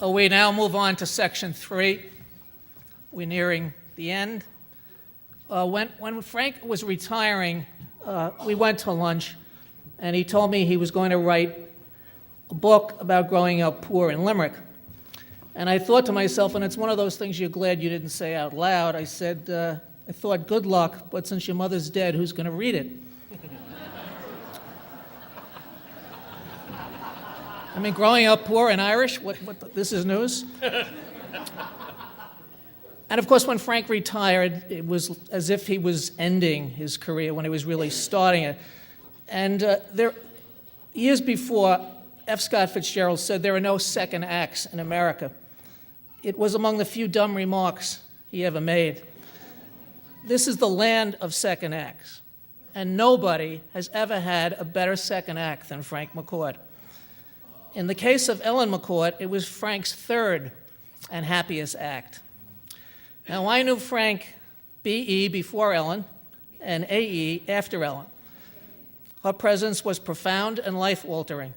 We now move on to section 3. We're nearing the end. When Frank was retiring, we went to lunch, and he told me he was going to write a book about growing up poor in Limerick. And I thought to myself, and it's one of those things you're glad you didn't say out loud, I said, I thought, good luck, but since your mother's dead, who's going to read it? I mean, growing up poor and Irish, this is news? And of course, when Frank retired, it was as if he was ending his career when he was really starting it. And years before, F. Scott Fitzgerald said there are no second acts in America. It was among the few dumb remarks he ever made. This is the land of second acts, and nobody has ever had a better second act than Frank McCourt. In the case of Ellen McCourt, it was Frank's third and happiest act. Now, I knew Frank B.E. before Ellen and A.E. after Ellen. Her presence was profound and life-altering.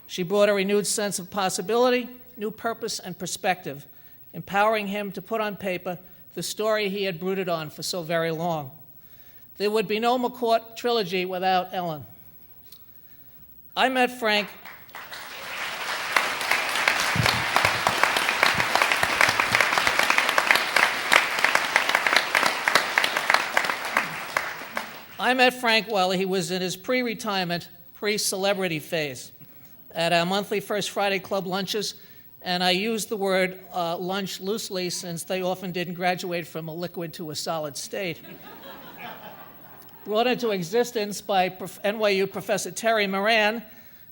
She brought a renewed sense of possibility, new purpose, and perspective, empowering him to put on paper the story he had brooded on for so very long. There would be no McCourt trilogy without Ellen. I met Frank while he was in his pre-retirement, pre-celebrity phase at our monthly First Friday Club lunches, and I use the word lunch loosely since they often didn't graduate from a liquid to a solid state. Brought into existence by NYU Professor Terry Moran,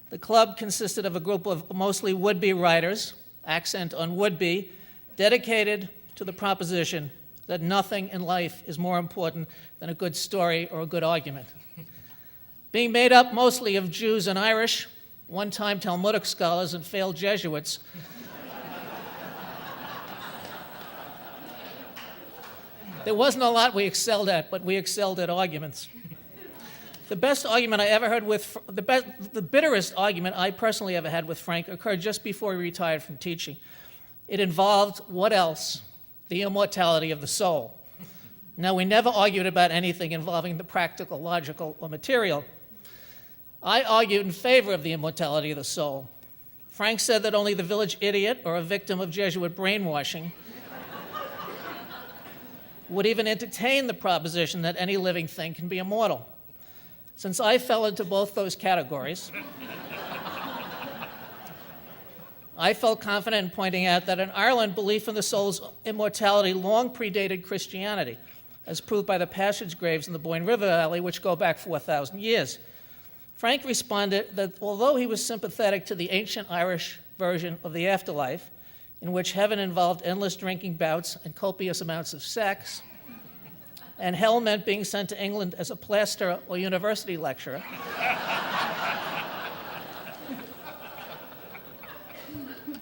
the club consisted of a group of mostly would-be writers, accent on would-be, dedicated to the proposition that nothing in life is more important than a good story or a good argument. Being made up mostly of Jews and Irish, one-time Talmudic scholars and failed Jesuits, there wasn't a lot we excelled at, but we excelled at arguments. The best argument I ever heard the bitterest argument I personally ever had with Frank occurred just before he retired from teaching. It involved, what else? The immortality of the soul. Now, we never argued about anything involving the practical, logical, or material. I argued in favor of the immortality of the soul. Frank said that only the village idiot or a victim of Jesuit brainwashing would even entertain the proposition that any living thing can be immortal. Since I fell into both those categories, I felt confident in pointing out that in Ireland, belief in the soul's immortality long predated Christianity, as proved by the passage graves in the Boyne River Valley, which go back 4,000 years. Frank responded that although he was sympathetic to the ancient Irish version of the afterlife, in which heaven involved endless drinking bouts and copious amounts of sex, and hell meant being sent to England as a plasterer or university lecturer,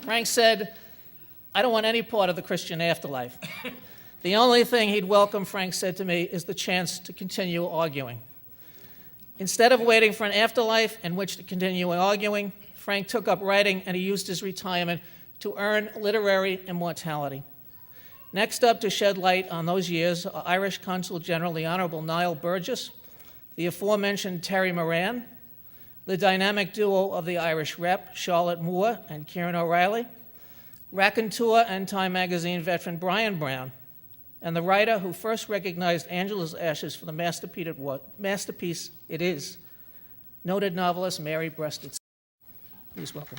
Frank said, I don't want any part of the Christian afterlife. The only thing he'd welcome, Frank said to me, is the chance to continue arguing. Instead of waiting for an afterlife in which to continue arguing, Frank took up writing, and he used his retirement to earn literary immortality. Next up to shed light on those years are Irish Consul General the Honorable Niall Burgess, the aforementioned Terry Moran, the dynamic duo of the Irish Rep, Charlotte Moore and Kieran O'Reilly, raconteur and Time magazine veteran Brian Brown, and the writer who first recognized Angela's ashes for the masterpiece it is, noted novelist Mary Breasted. Please welcome.